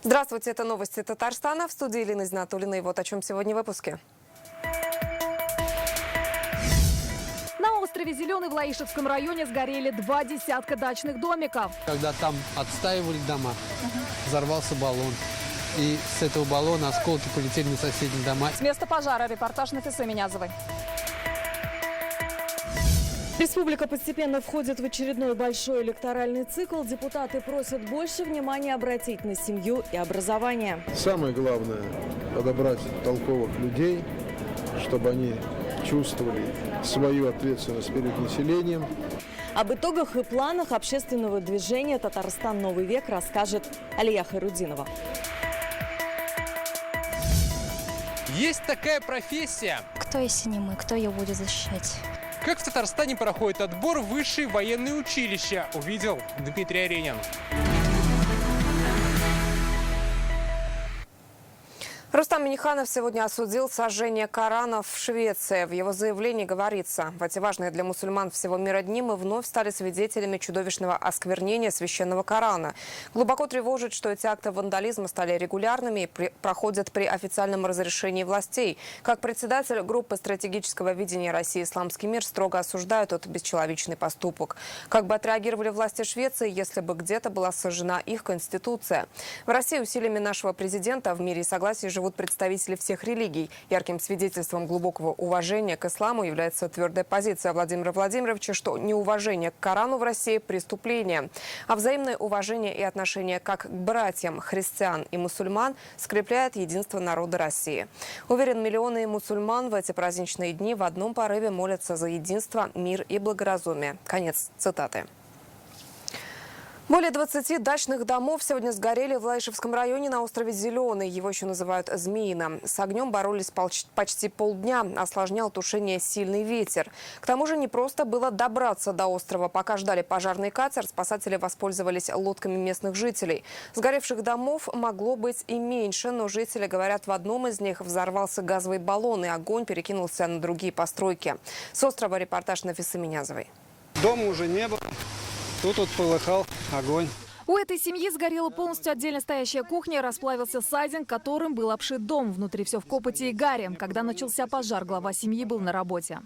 Здравствуйте, это новости Татарстана. В студии Елена Знатулина. И вот о чем сегодня в выпуске. На острове Зеленый в Лаишевском районе сгорели 2 десятка дачных домиков. Когда там отстаивали дома, взорвался баллон. И с этого баллона осколки полетели на соседние дома. С места пожара репортаж Нафисы Минязовой. Республика постепенно входит в очередной большой электоральный цикл. Депутаты просят больше внимания обратить на семью и образование. Самое главное – подобрать толковых людей, чтобы они чувствовали свою ответственность перед населением. Об итогах и планах общественного движения «Татарстан. Новый век» расскажет Алия Хайрудинова. Есть такая профессия. Кто если не мы? Кто ее будет защищать? Как в Татарстане проходит отбор в высшие военные училища, увидел Дмитрий Аренин. Рустам Минниханов сегодня осудил сожжение Корана в Швеции. В его заявлении говорится: в эти важные для мусульман всего мира дни мы вновь стали свидетелями чудовищного осквернения священного Корана. Глубоко тревожит, что эти акты вандализма стали регулярными и проходят при официальном разрешении властей. Как председатель группы стратегического видения России «Исламский мир» строго осуждают этот бесчеловечный поступок. Как бы отреагировали власти Швеции, если бы где-то была сожжена их конституция? В России усилиями нашего президента в мире и согласии живут представители всех религий. Ярким свидетельством глубокого уважения к исламу является твердая позиция Владимира Владимировича, что неуважение к Корану в России – преступление. А взаимное уважение и отношение как к братьям христиан и мусульман скрепляет единство народа России. Уверен, миллионы мусульман в эти праздничные дни в одном порыве молятся за единство, мир и благоразумие. Конец цитаты. Более 20 дачных домов сегодня сгорели в Лаишевском районе на острове Зеленый. Его еще называют Змеиным. С огнем боролись почти полдня. Осложнял тушение сильный ветер. К тому же непросто было добраться до острова. Пока ждали пожарный катер, спасатели воспользовались лодками местных жителей. Сгоревших домов могло быть и меньше, но жители говорят, в одном из них взорвался газовый баллон, и огонь перекинулся на другие постройки. С острова репортаж Нафисы Минязовой. Дома уже не было. Тут вот полыхал огонь. У этой семьи сгорела полностью отдельно стоящая кухня, расплавился сайдинг, которым был обшит дом. Внутри все в копоти и гаре. Когда начался пожар, глава семьи был на работе.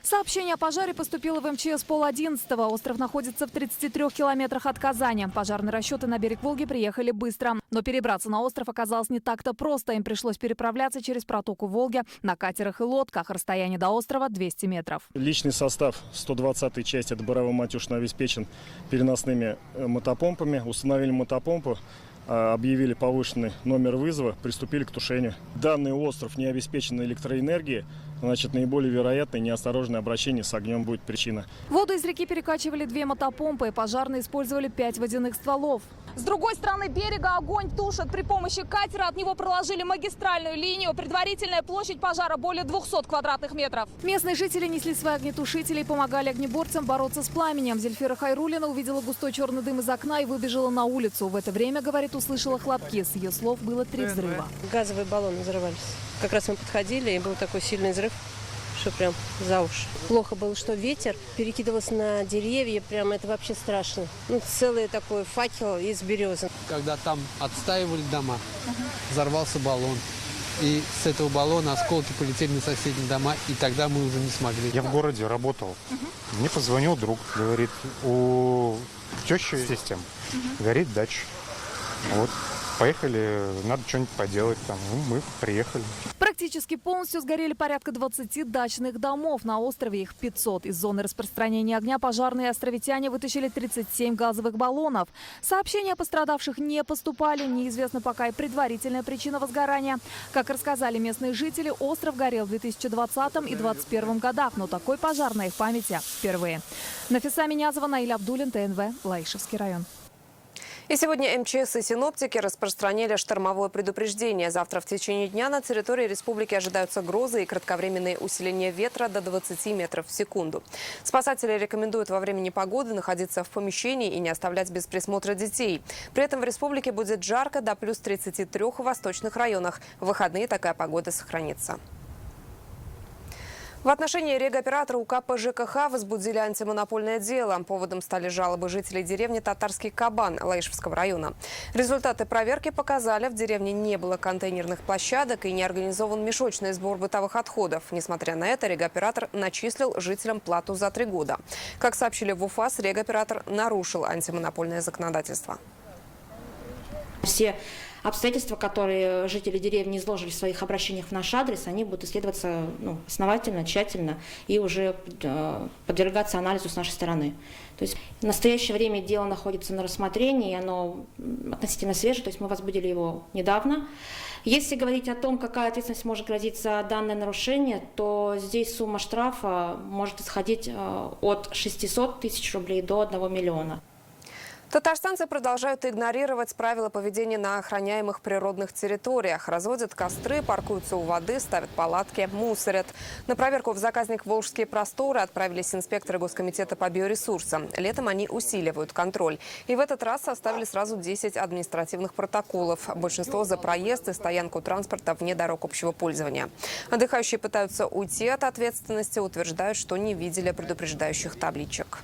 Сообщение о пожаре поступило в МЧС 10:30. Остров находится в 33 километрах от Казани. Пожарные расчеты на берег Волги приехали быстро. Но перебраться на остров оказалось не так-то просто. Им пришлось переправляться через протоку Волги на катерах и лодках. Расстояние до острова 200 метров. Личный состав 120-й части добровольно-матюшно обеспечен переносными мотопомпами. Установили мотопомпу, объявили повышенный номер вызова, приступили к тушению. Данный остров не обеспечен электроэнергией, значит, наиболее вероятное неосторожное обращение с огнем будет причина. Воду из реки перекачивали 2 мотопомпы. Пожарные использовали 5 водяных стволов. С другой стороны берега огонь тушат при помощи катера. От него проложили магистральную линию. Предварительная площадь пожара более 200 квадратных метров. Местные жители несли свои огнетушители и помогали огнеборцам бороться с пламенем. Зельфира Хайрулина увидела густой черный дым из окна и выбежала на улицу. В это время, говорит, услышала хлопки. С ее слов было 3 взрыва. Газовые баллоны взрывались. Как раз мы подходили, и был такой сильный взрыв, что прям за уши. Плохо было, что ветер перекидывался на деревья, прям это вообще страшно. Целый такой факел из березы. Когда там отстаивали дома, взорвался баллон. И с этого баллона осколки полетели на соседние дома, и тогда мы уже не смогли. Я в городе работал. Мне позвонил друг, говорит, у тещи систем горит дача. Вот. Поехали, надо что-нибудь поделать там. Мы приехали. Практически полностью сгорели порядка 20 дачных домов. На острове их 500. Из зоны распространения огня пожарные островитяне вытащили 37 газовых баллонов. Сообщения о пострадавших не поступали. Неизвестна пока и предварительная причина возгорания. Как рассказали местные жители, остров горел в 2020 и 2021 годах. Но такой пожар на их памяти впервые. Нафиса Минязова, Наиль Абдулин, ТНВ, Лаишевский район. И сегодня МЧС и синоптики распространили штормовое предупреждение. Завтра в течение дня на территории республики ожидаются грозы и кратковременные усиления ветра до 20 метров в секунду. Спасатели рекомендуют во время непогоды находиться в помещении и не оставлять без присмотра детей. При этом в республике будет жарко до плюс 33 в восточных районах. В выходные такая погода сохранится. В отношении регоператора УК ЖКХ возбудили антимонопольное дело. Поводом стали жалобы жителей деревни Татарский Кабан Лаишевского района. Результаты проверки показали, в деревне не было контейнерных площадок и не организован мешочный сбор бытовых отходов. Несмотря на это, регоператор начислил жителям плату за 3 года. Как сообщили в УФАС, регоператор нарушил антимонопольное законодательство. Все обстоятельства, которые жители деревни изложили в своих обращениях в наш адрес, они будут исследоваться основательно, тщательно и уже подвергаться анализу с нашей стороны. То есть в настоящее время дело находится на рассмотрении, и оно относительно свежее, то есть мы возбудили его недавно. Если говорить о том, какая ответственность может грозить за данное нарушение, то здесь сумма штрафа может исходить от 600 тысяч рублей до 1 миллиона. Татарстанцы продолжают игнорировать правила поведения на охраняемых природных территориях. Разводят костры, паркуются у воды, ставят палатки, мусорят. На проверку в заказник «Волжские просторы» отправились инспекторы Госкомитета по биоресурсам. Летом они усиливают контроль. И в этот раз составили сразу 10 административных протоколов. Большинство за проезд и стоянку транспорта вне дорог общего пользования. Отдыхающие пытаются уйти от ответственности, утверждают, что не видели предупреждающих табличек.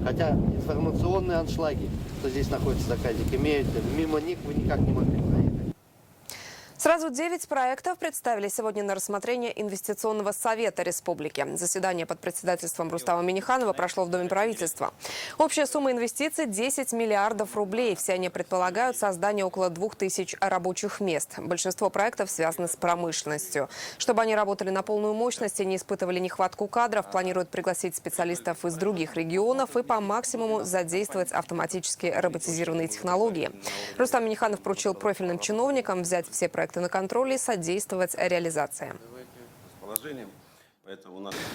Хотя информационные аншлаги, что здесь находится заказник, имеют, мимо них вы никак не могли проехать. Сразу 9 проектов представили сегодня на рассмотрение Инвестиционного совета республики. Заседание под председательством Рустама Минниханова прошло в Доме правительства. Общая сумма инвестиций – 10 миллиардов рублей. Все они предполагают создание около 2000 рабочих мест. Большинство проектов связаны с промышленностью. Чтобы они работали на полную мощность и не испытывали нехватку кадров, планируют пригласить специалистов из других регионов и по максимуму задействовать автоматические роботизированные технологии. Рустам Минниханов поручил профильным чиновникам взять все проекты на контроль и содействовать реализации.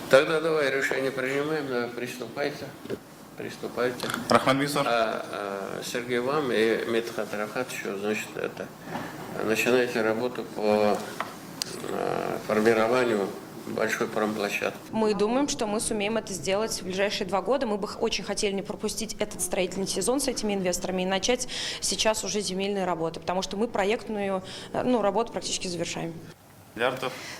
Тогда давай решение принимаем, да, приступайте. Рахман Бисар. Сергей, вам и Медхат Рафатовичу, значит, начинайте работу по формированию большой промплощадки. Мы думаем, что мы сумеем это сделать в ближайшие 2 года. Мы бы очень хотели не пропустить этот строительный сезон с этими инвесторами и начать сейчас уже земельные работы, потому что мы проектную работу практически завершаем.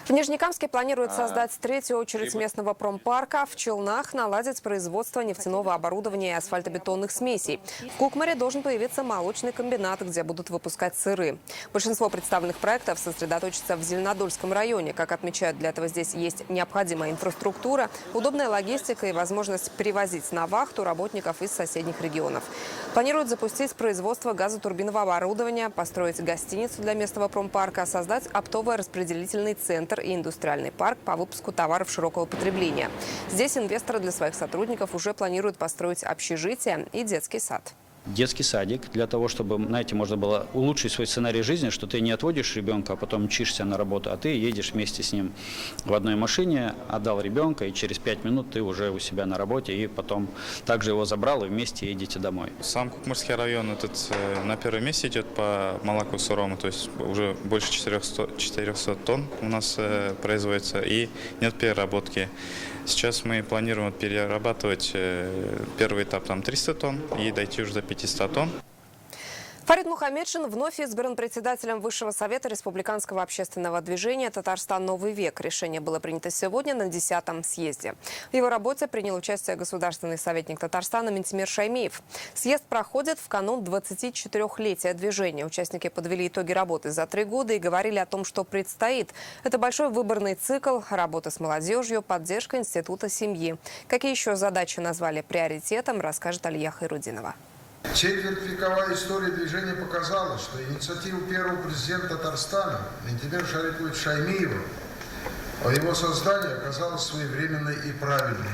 В Нижнекамске планируют создать 3-ю очередь местного промпарка. В Челнах наладить производство нефтяного оборудования и асфальтобетонных смесей. В Кукмаре должен появиться молочный комбинат, где будут выпускать сыры. Большинство представленных проектов сосредоточится в Зеленодольском районе. Как отмечают, для этого здесь есть необходимая инфраструктура, удобная логистика и возможность перевозить на вахту работников из соседних регионов. Планируют запустить производство газотурбинного оборудования, построить гостиницу для местного промпарка, создать оптовое распределительный центр и индустриальный парк по выпуску товаров широкого потребления. Здесь инвесторы для своих сотрудников уже планируют построить общежитие и детский сад. Детский садик, для того, чтобы, знаете, можно было улучшить свой сценарий жизни, что ты не отводишь ребенка, а потом мчишься на работу, а ты едешь вместе с ним в одной машине, отдал ребенка, и через 5 минут ты уже у себя на работе, и потом также его забрал, и вместе едете домой. Сам Кукмарский район на первом месте идет по молоку сырому, то есть уже больше 400 тонн у нас производится, и нет переработки. Сейчас мы планируем перерабатывать первый этап 300 тонн и дойти уже до 500 тонн. Фарид Мухаммедшин вновь избран председателем Высшего совета республиканского общественного движения «Татарстан. Новый век». Решение было принято сегодня на 10-м съезде. В его работе принял участие государственный советник Татарстана Минтимир Шаймиев. Съезд проходит в канун 24-летия движения. Участники подвели итоги работы за 3 года и говорили о том, что предстоит. Это большой выборный цикл, работа с молодежью, поддержка института семьи. Какие еще задачи назвали приоритетом, расскажет Алия Хайрудинова. Четвертьвековая история движения показала, что инициатива первого президента Татарстана Минтимира Шариповича Шаймиева о его создании оказалась своевременной и правильной.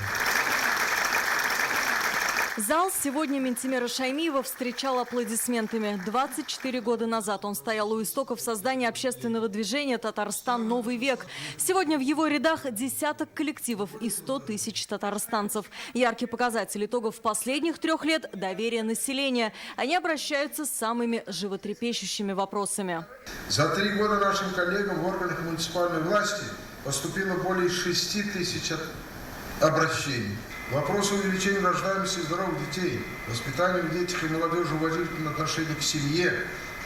Зал сегодня Минтимира Шаймиева встречал аплодисментами. 24 года назад он стоял у истоков создания общественного движения «Татарстан. Новый век». Сегодня в его рядах десяток коллективов и 100 тысяч татарстанцев. Яркий показатель итогов последних 3 лет – доверие населения. Они обращаются с самыми животрепещущими вопросами. За 3 года нашим коллегам в органах муниципальной власти поступило более 6 тысяч обращений. Вопросы увеличения рождаемости и здоровых детей, воспитания в детях и молодежи уважительного отношения к семье,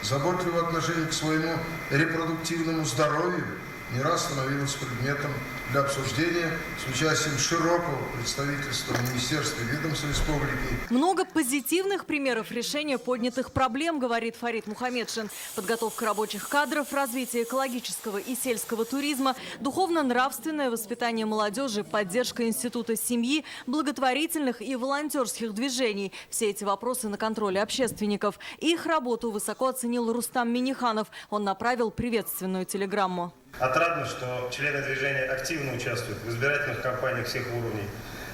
заботливого отношения к своему репродуктивному здоровью, не раз становилась предметом для обсуждения с участием широкого представительства министерств и ведомств республики. Много позитивных примеров решения поднятых проблем, говорит Фарид Мухаммедшин. Подготовка рабочих кадров, развитие экологического и сельского туризма, духовно-нравственное воспитание молодежи, поддержка института семьи, благотворительных и волонтерских движений. Все эти вопросы на контроле общественников. Их работу высоко оценил Рустам Минниханов. Он направил приветственную телеграмму. Отрадно, что члены движения активно участвуют в избирательных кампаниях всех уровней,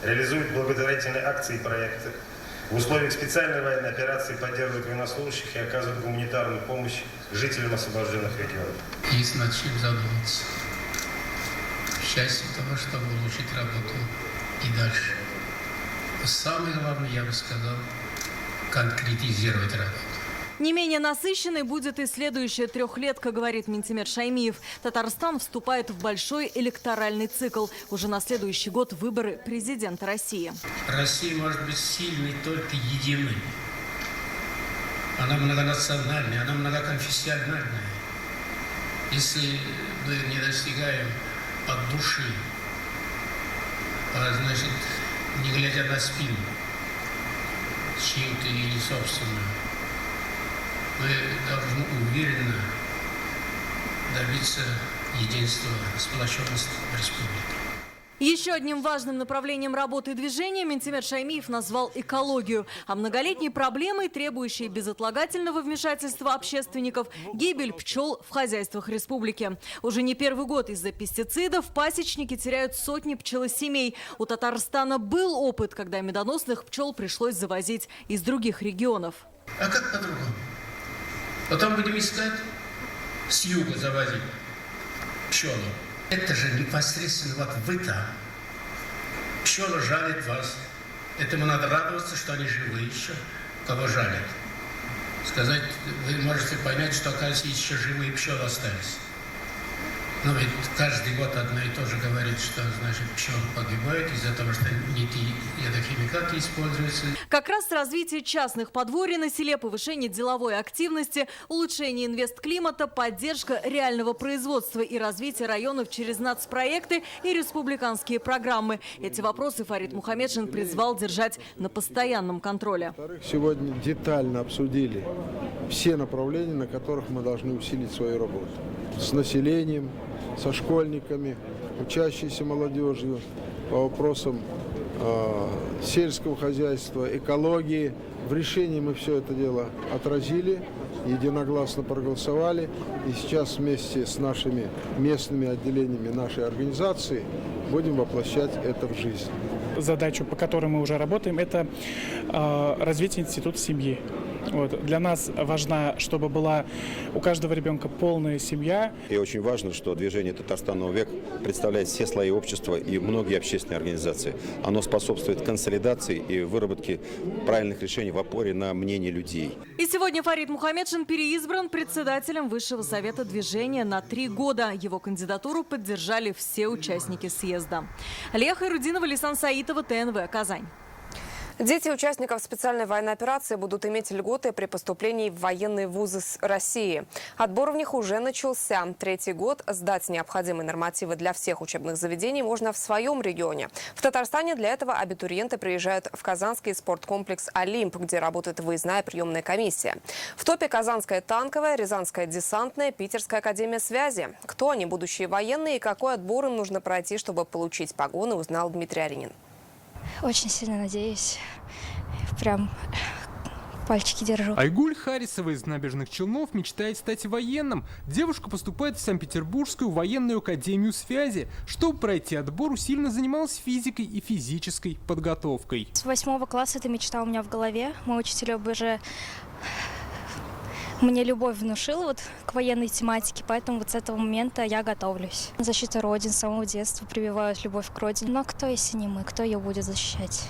реализуют благотворительные акции и проекты. В условиях специальной военной операции поддерживают военнослужащих и оказывают гуманитарную помощь жителям освобожденных регионов. Есть над чем задуматься. Счастье того, чтобы улучшить работу и дальше. Но самое главное, я бы сказал, конкретизировать работу. Не менее насыщенной будет и следующая трехлетка, говорит Минтимер Шаймиев. Татарстан вступает в большой электоральный цикл. Уже на следующий год выборы президента России. Россия может быть сильной только единой. Она многонациональная, она многоконфессиональная. Если мы не достигаем от души, значит, не глядя на спину, чью-то или собственную, мы должны уверенно добиться единства, сплоченности в республике. Еще одним важным направлением работы и движения Минтимер Шаймиев назвал экологию. А многолетней проблемой, требующей безотлагательного вмешательства общественников, гибель пчел в хозяйствах республики. Уже не первый год из-за пестицидов пасечники теряют сотни пчелосемей. У Татарстана был опыт, когда медоносных пчел пришлось завозить из других регионов. А как по-другому? Потом будем искать, с юга завозить пчелу. Это же непосредственно вот вы там. Пчелы жалят вас. Этому надо радоваться, что они живы еще, кого жалят. Сказать, вы можете понять, что, оказывается, еще живые пчелы остались. Но ведь каждый год одно и то же говорит, что, значит, пчелы погибают из-за того, что не те ядохимикаты используются. Как раз развитие частных подворий на селе, повышение деловой активности, улучшение инвестклимата, поддержка реального производства и развитие районов через нацпроекты и республиканские программы. Эти вопросы Фарид Мухаммедшин призвал держать на постоянном контроле. Сегодня детально обсудили все направления, на которых мы должны усилить свою работу. С населением, со школьниками, учащейся молодежью, по вопросам сельского хозяйства, экологии. В решении мы все это дело отразили, единогласно проголосовали. И сейчас вместе с нашими местными отделениями нашей организации будем воплощать это в жизнь. Задачу, по которой мы уже работаем, это развитие института семьи. Вот. Для нас важно, чтобы была у каждого ребенка полная семья. И очень важно, что движение «Татарстан. Новый век» представляет все слои общества и многие общественные организации. Оно способствует консолидации и выработке правильных решений в опоре на мнение людей. И сегодня Фарид Мухаммедшин переизбран председателем Высшего совета движения на 3 года. Его кандидатуру поддержали все участники съезда. Лия Хайрудинова, Лисан Саитова, ТНВ, Казань. Дети участников специальной военной операции будут иметь льготы при поступлении в военные вузы России. Отбор в них уже начался. 3-й год. Сдать необходимые нормативы для всех учебных заведений можно в своем регионе. В Татарстане для этого абитуриенты приезжают в казанский спорткомплекс «Олимп», где работает выездная приемная комиссия. В топе Казанская танковая, Рязанская десантная, Питерская академия связи. Кто они, будущие военные, и какой отбор им нужно пройти, чтобы получить погоны, узнал Дмитрий Аринин. Очень сильно надеюсь. Прям пальчики держу. Айгуль Харисова из Набережных Челнов мечтает стать военным. Девушка поступает в Санкт-Петербургскую военную академию связи. Чтобы пройти отбор, усиленно занималась физикой и физической подготовкой. С 8 класса эта мечта у меня в голове. Мой учитель уже мне любовь внушила вот к военной тематике, поэтому вот с этого момента я готовлюсь. Защита Родины, с самого детства прививают любовь к Родине. Но кто, если не мы, кто ее будет защищать?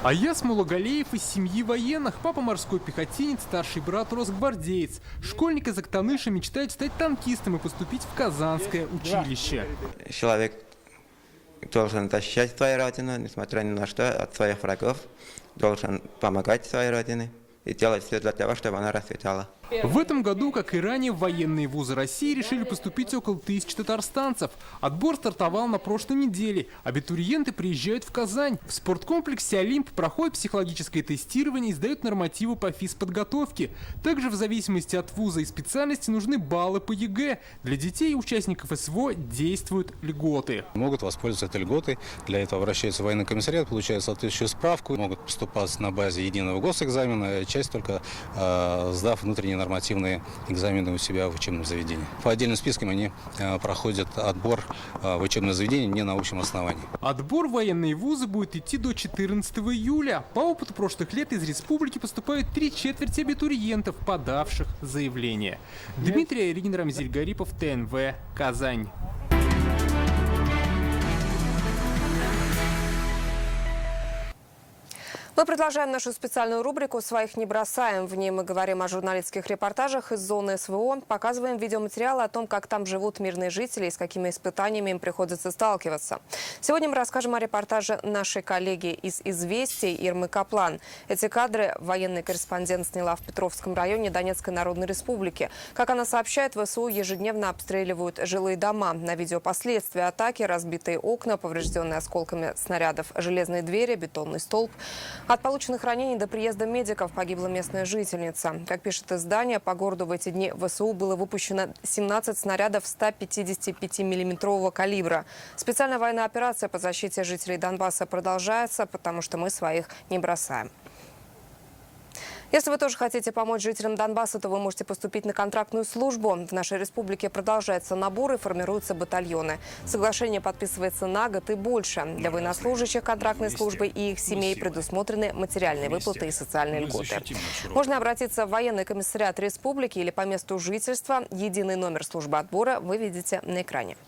Аяс Мулагалеев из семьи военных. Папа морской пехотинец, старший брат росгвардеец. Школьник из Актаныша мечтает стать танкистом и поступить в Казанское училище. Человек должен защищать свою родину, несмотря ни на что, от своих врагов. Должен помогать своей родине и делать все для того, чтобы она расцветала. В этом году, как и ранее, в военные вузы России решили поступить около 1000 татарстанцев. Отбор стартовал на прошлой неделе. Абитуриенты приезжают в Казань. В спорткомплексе «Олимп» проходит психологическое тестирование и сдают нормативы по физподготовке. Также в зависимости от вуза и специальности нужны баллы по ЕГЭ. Для детей и участников СВО действуют льготы. Могут воспользоваться этой льготой. Для этого обращаются в военный комиссариат, получают соответствующую справку. Могут поступать на базе единого госэкзамена, часть только сдав внутренние нормативные экзамены у себя в учебном заведении. По отдельным спискам они проходят отбор в учебное заведение не на общем основании. Отбор в военные вузы будет идти до 14 июля. По опыту прошлых лет из республики поступают 3/4 абитуриентов, подавших заявление. Дмитрий Регин, Рамзиль Гарипов, ТНВ, Казань. Мы продолжаем нашу специальную рубрику «Своих не бросаем». В ней мы говорим о журналистских репортажах из зоны СВО, показываем видеоматериалы о том, как там живут мирные жители и с какими испытаниями им приходится сталкиваться. Сегодня мы расскажем о репортаже нашей коллеги из «Известий» Ирмы Каплан. Эти кадры военный корреспондент сняла в Петровском районе Донецкой Народной Республики. Как она сообщает, ВСУ ежедневно обстреливают жилые дома. На видео последствия атаки: разбитые окна, поврежденные осколками снарядов железные двери, бетонный столб. От полученных ранений до приезда медиков погибла местная жительница. Как пишет издание, по городу в эти дни ВСУ было выпущено 17 снарядов 155-миллиметрового калибра. Специальная военная операция по защите жителей Донбасса продолжается, потому что мы своих не бросаем. Если вы тоже хотите помочь жителям Донбасса, то вы можете поступить на контрактную службу. В нашей республике продолжается набор и формируются батальоны. Соглашение подписывается на год и больше. Для военнослужащих контрактной службы и их семей предусмотрены материальные выплаты и социальные льготы. Можно обратиться в военный комиссариат республики или по месту жительства. Единый номер службы отбора вы видите на экране.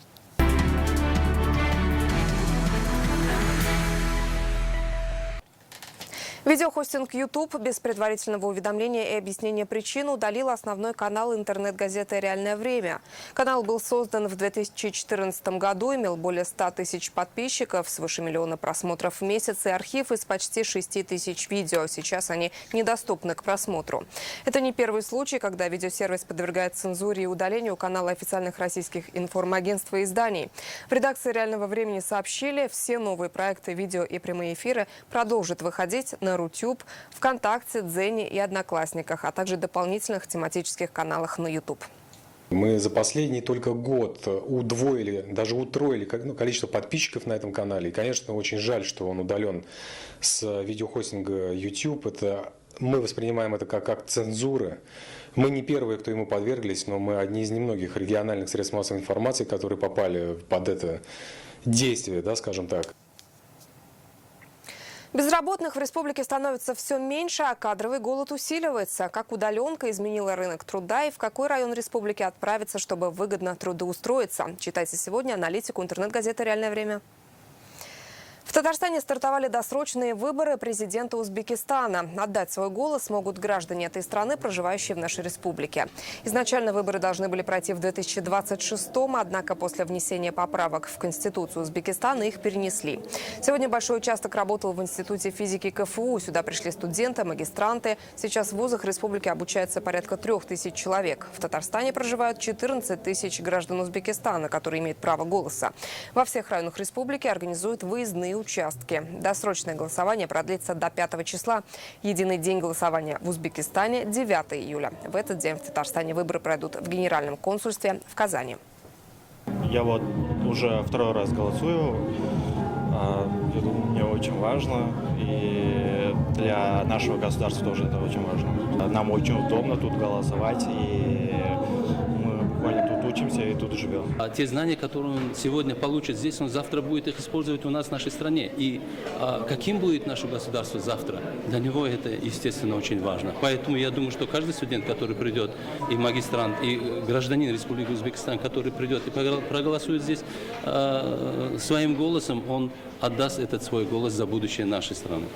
Видеохостинг YouTube без предварительного уведомления и объяснения причин удалил основной канал интернет-газеты «Реальное время». Канал был создан в 2014 году, имел более 100 тысяч подписчиков, свыше миллиона просмотров в месяц и архив из почти 6 тысяч видео. Сейчас они недоступны к просмотру. Это не первый случай, когда видеосервис подвергает цензуре и удалению канала официальных российских информагентств и изданий. В редакции «Реального времени» сообщили, все новые проекты, видео и прямые эфиры продолжат выходить на Рутюб, ВКонтакте, Дзене и Одноклассниках, а также дополнительных тематических каналах на YouTube. Мы за последний только год удвоили, даже утроили количество подписчиков на этом канале. И, конечно, очень жаль, что он удален с видеохостинга YouTube. Мы воспринимаем это как акт цензуры. Мы не первые, кто ему подверглись, но мы одни из немногих региональных средств массовой информации, которые попали под это действие, да, скажем так. Безработных в республике становится все меньше, а кадровый голод усиливается. Как удаленка изменила рынок труда и в какой район республики отправиться, чтобы выгодно трудоустроиться. Читайте сегодня аналитику интернет-газеты «Реальное время». В Татарстане стартовали досрочные выборы президента Узбекистана. Отдать свой голос смогут граждане этой страны, проживающие в нашей республике. Изначально выборы должны были пройти в 2026-м, однако после внесения поправок в Конституцию Узбекистана их перенесли. Сегодня большой участок работал в Институте физики КФУ. Сюда пришли студенты, магистранты. Сейчас в вузах республики обучается порядка 3000 человек. В Татарстане проживают 14 тысяч граждан Узбекистана, которые имеют право голоса. Во всех районах республики организуют выездные участки. Досрочное голосование продлится до 5 числа. Единый день голосования в Узбекистане – 9 июля. В этот день в Татарстане выборы пройдут в Генеральном консульстве в Казани. Я вот уже второй раз голосую. Я думаю, мне очень важно. И для нашего государства тоже это очень важно. Нам очень удобно тут голосовать. И мы буквально тут учимся и тут живем. А те знания, которые он сегодня получит здесь, он завтра будет их использовать у нас в нашей стране. И каким будет наше государство завтра, для него это, естественно, очень важно. Поэтому я думаю, что каждый студент, который придет, и магистрант, и гражданин Республики Узбекистан, который придет и проголосует здесь своим голосом, он отдаст этот свой голос за будущее нашей страны.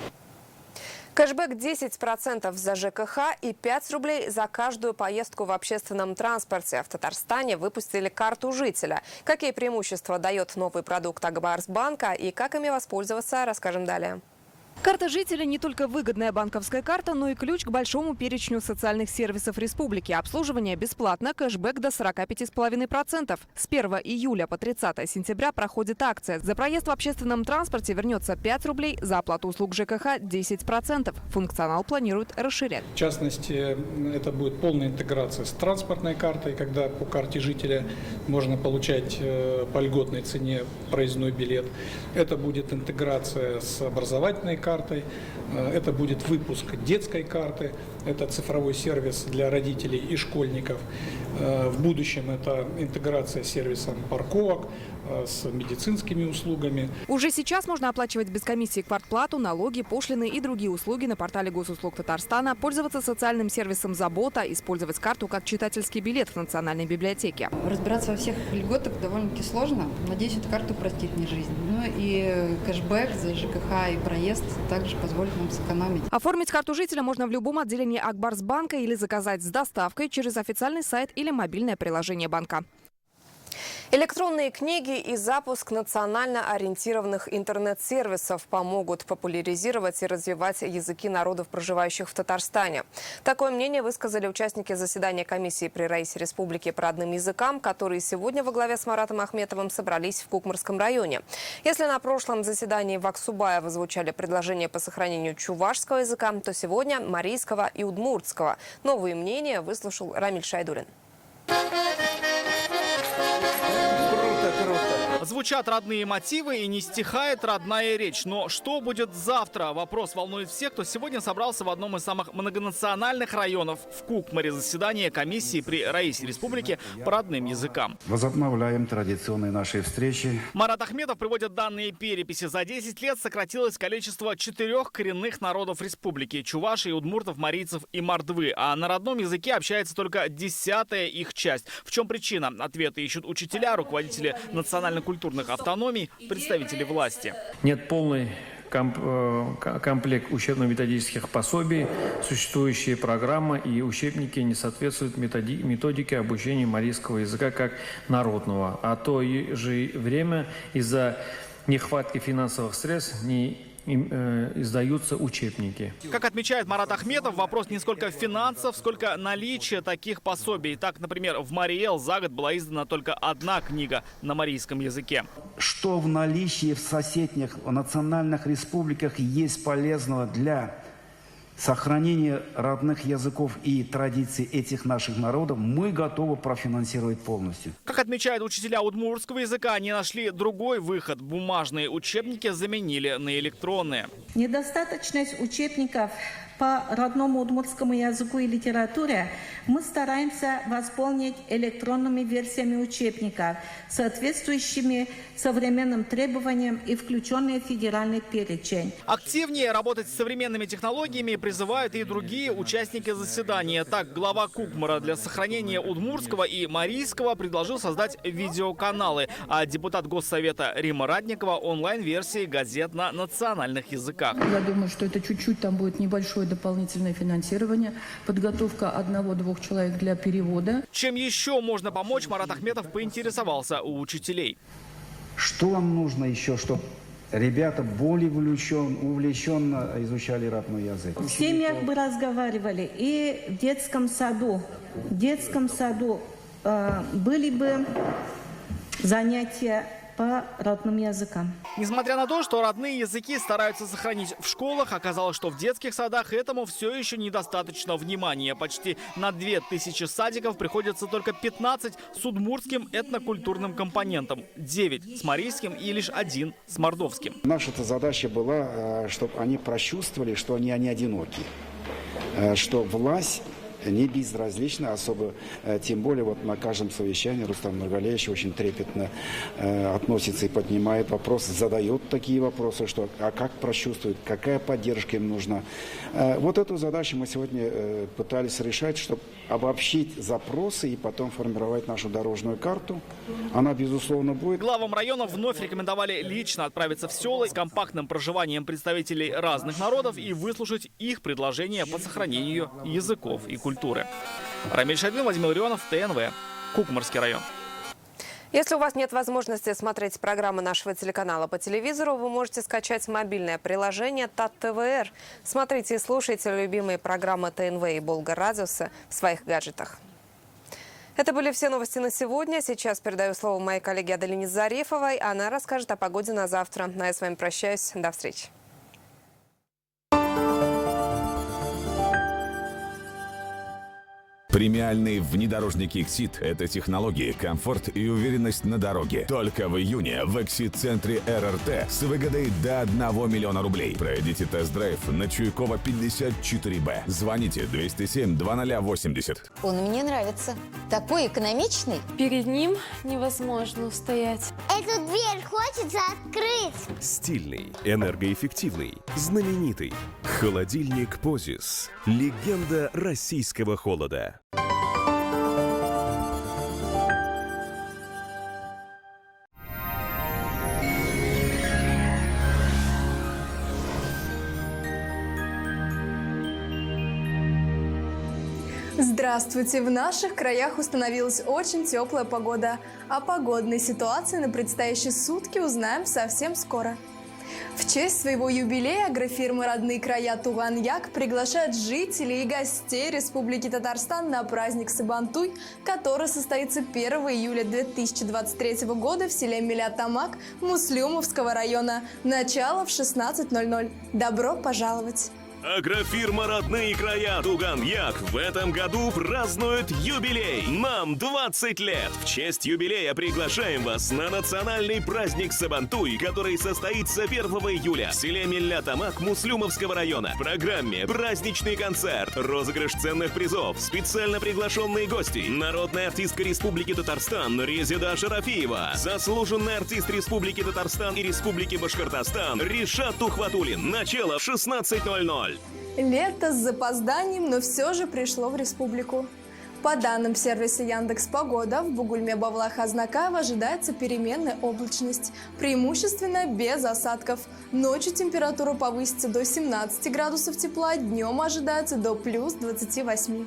Кэшбэк 10% за ЖКХ и 5 рублей за каждую поездку в общественном транспорте. В Татарстане выпустили карту жителя. Какие преимущества дает новый продукт Акбарсбанка и как ими воспользоваться, расскажем далее. Карта жителя не только выгодная банковская карта, но и ключ к большому перечню социальных сервисов республики. Обслуживание бесплатно, кэшбэк до 45,5%. С 1 июля по 30 сентября проходит акция. За проезд в общественном транспорте вернется 5 рублей, за оплату услуг ЖКХ 10%. Функционал планируют расширять. В частности, это будет полная интеграция с транспортной картой, когда по карте жителя можно получать по льготной цене проездной билет. Это будет интеграция с образовательной картой. Это будет выпуск детской карты, это цифровой сервис для родителей и школьников. В будущем это интеграция с сервисом парковок, с медицинскими услугами. Уже сейчас можно оплачивать без комиссии квартплату, налоги, пошлины и другие услуги на портале Госуслуг Татарстана, пользоваться социальным сервисом «Забота», использовать карту как читательский билет в Национальной библиотеке. Разбираться во всех льготах довольно-таки сложно. Надеюсь, эту карту упростит мне жизнь. Ну и кэшбэк за ЖКХ и проезд также позволит нам сэкономить. Оформить карту жителя можно в любом отделении Акбарсбанка или заказать с доставкой через официальный сайт или мобильное приложение банка. Электронные книги и запуск национально ориентированных интернет-сервисов помогут популяризировать и развивать языки народов, проживающих в Татарстане. Такое мнение высказали участники заседания комиссии при Раисе Республики по родным языкам, которые сегодня во главе с Маратом Ахметовым собрались в Кукмарском районе. Если на прошлом заседании в Аксубае звучали предложения по сохранению чувашского языка, то сегодня марийского и удмуртского. Новые мнения выслушал Рамиль Шайдулин. Звучат родные мотивы и не стихает родная речь. Но что будет завтра? Вопрос волнует всех, кто сегодня собрался в одном из самых многонациональных районов в Кукмаре. Заседание комиссии при Раисе Республики по родным языкам. Возобновляем традиционные наши встречи. Марат Ахметов приводит данные переписи. За 10 лет сократилось количество 4 коренных народов республики – чувашей, удмуртов, марийцев и мордвы. А на родном языке общается только 10-я их часть. В чем причина? Ответы ищут учителя, руководители национально-культурных автономий, представители власти. Нет полный комплект учебно-методических пособий, существующие программы и учебники не соответствуют методике обучения марийского языка как народного. А то же время из-за нехватки финансовых средств не издаются учебники. Как отмечает Марат Ахметов, вопрос не сколько финансов, сколько наличия таких пособий. Так, например, в Мариэл за год была издана только одна книга на марийском языке. Что в наличии в соседних национальных республиках есть полезного для сохранения родных языков и традиций этих наших народов, мы готовы профинансировать полностью. Как отмечают учителя удмуртского языка, они нашли другой выход. Бумажные учебники заменили на электронные. Недостаточность учебников по родному удмуртскому языку и литературе мы стараемся восполнить электронными версиями учебников, соответствующими современным требованиям и включенные в федеральный перечень. Активнее работать с современными технологиями призывают и другие участники заседания. Так, глава Кукмара для сохранения удмуртского и марийского предложил создать видеоканалы, а депутат Госсовета Рима Радникова онлайн-версии газет на национальных языках. Я думаю, что это чуть-чуть там будет небольшое дополнительное финансирование, подготовка 1-2 человек для перевода. Чем еще можно помочь, Марат Ахметов поинтересовался у учителей. Что вам нужно еще, чтобы ребята более увлеченно изучали родной язык? В семьях бы разговаривали и в детском саду. В детском саду были бы занятия по родным языкам. Несмотря на то, что родные языки стараются сохранить в школах, оказалось, что в детских садах этому все еще недостаточно внимания. Почти на 2000 садиков приходится только 15 с удмуртским этнокультурным компонентом, 9 с марийским и лишь 1 с мордовским. Наша задача была, чтобы они прочувствовали, что они не одиноки, что власть не безразлично, особо, тем более вот на каждом совещании Рустам Нургалиевич очень трепетно относится и поднимает вопросы, задает такие вопросы, что а как прочувствуют, какая поддержка им нужна. Вот эту задачу мы сегодня пытались решать, чтобы обобщить запросы и потом формировать нашу дорожную карту. Она, безусловно, будет. Главам районов вновь рекомендовали лично отправиться в села с компактным проживанием представителей разных народов и выслушать их предложения по сохранению языков и культуры. Рамиль Шайдулин, Владимир Ларионов, ТНВ, Кукмарский район. Если у вас нет возможности смотреть программы нашего телеканала по телевизору, вы можете скачать мобильное приложение ТАТ-ТВР. Смотрите и слушайте любимые программы ТНВ и Болгорадиуса в своих гаджетах. Это были все новости на сегодня. Сейчас передаю слово моей коллеге Аделине Зарифовой. Она расскажет о погоде на завтра. А я с вами прощаюсь. До встречи. Премиальные внедорожники «Эксид» — это технологии, комфорт и уверенность на дороге. Только в июне в «Эксид-центре РРТ» с выгодой до 1 миллиона рублей. Пройдите тест-драйв на Чуйкова 54Б. Звоните 207-2080. Он мне нравится. Такой экономичный. Перед ним невозможно устоять. Эту дверь хочется открыть. Стильный, энергоэффективный, знаменитый. Холодильник «Позис». Легенда российского холода. Здравствуйте! В наших краях установилась очень теплая погода. О погодной ситуации на предстоящие сутки узнаем совсем скоро. В честь своего юбилея агрофирма «Родные края Туган-Як» приглашает жителей и гостей Республики Татарстан на праздник Сабантуй, который состоится 1 июля 2023 года в селе Милят-Тамак Муслюмовского района. Начало в 16:00. Добро пожаловать! Агрофирма «Родные края Туган-Як» в этом году празднует юбилей. Нам 20 лет. В честь юбилея приглашаем вас на национальный праздник Сабантуй, который состоится 1 июля в селе Милят-Тамак Муслюмовского района. В программе праздничный концерт, розыгрыш ценных призов, специально приглашенные гости, народная артистка Республики Татарстан Резеда Шарафиева, заслуженный артист Республики Татарстан и Республики Башкортостан Ришат Тухватуллин. Начало в 16:00. Лето с запозданием, но все же пришло в республику. По данным сервиса Яндекс.Погода, в Бугульме-Бавлах-Азнакаево ожидается переменная облачность, преимущественно без осадков. Ночью температура повысится до 17 градусов тепла, днем ожидается до плюс 28.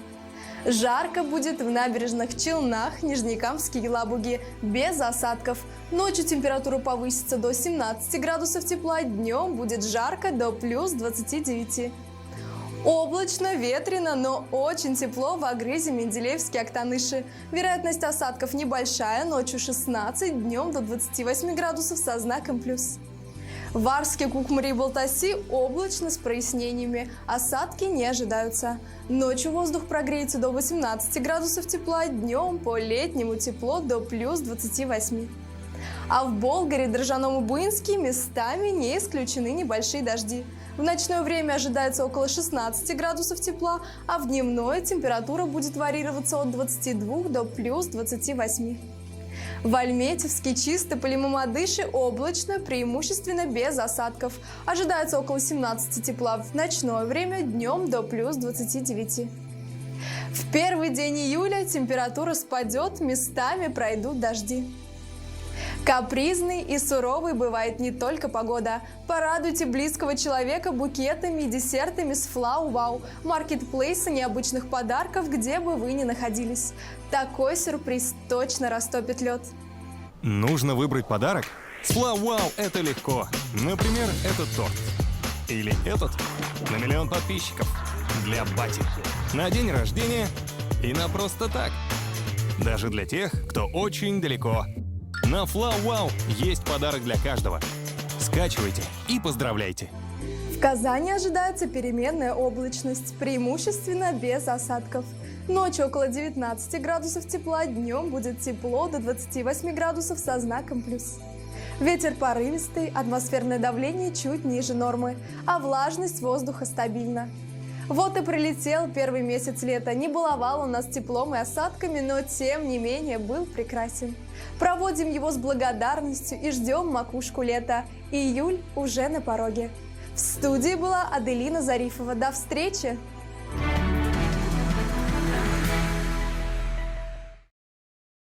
Жарко будет в набережных Челнах, Нижнекамске и Лабуге, без осадков. Ночью температура повысится до 17 градусов тепла, днем будет жарко до плюс 29. Облачно, ветрено, но очень тепло в Агрызе, Менделеевске, Актаныши. Вероятность осадков небольшая, ночью 16, днем до 28 градусов со знаком плюс. В Арске, Кукмаре и Балтаси облачно с прояснениями. Осадки не ожидаются. Ночью воздух прогреется до 18 градусов тепла, днем по-летнему тепло до плюс 28. А в Болгаре, Дрожжаном и Буинске местами не исключены небольшие дожди. В ночное время ожидается около 16 градусов тепла, а в дневное температура будет варьироваться от 22 до плюс 28. В Альметьевске, Чистополе и Мамадыше облачно, преимущественно без осадков. Ожидается около 17 тепла в ночное время, днем до плюс 29. В первый день июля температура спадет, местами пройдут дожди. Капризной и суровой бывает не только погода. Порадуйте близкого человека букетами и десертами с Флау Вау, маркетплейса необычных подарков, где бы вы ни находились. Такой сюрприз точно растопит лед. Нужно выбрать подарок? С Флау Вау это легко. Например, этот торт. Или этот на 1 миллион подписчиков. Для бати. На день рождения и на просто так. Даже для тех, кто очень далеко. На Флау Вау есть подарок для каждого. Скачивайте и поздравляйте. В Казани ожидается переменная облачность, преимущественно без осадков. Ночью около 19 градусов тепла, днем будет тепло до 28 градусов со знаком плюс. Ветер порывистый, атмосферное давление чуть ниже нормы, а влажность воздуха стабильна. Вот и прилетел первый месяц лета. Не баловал он нас теплом и осадками, но тем не менее был прекрасен. Проводим его с благодарностью и ждем макушку лета. Июль уже на пороге. В студии была Аделина Зарифова. До встречи!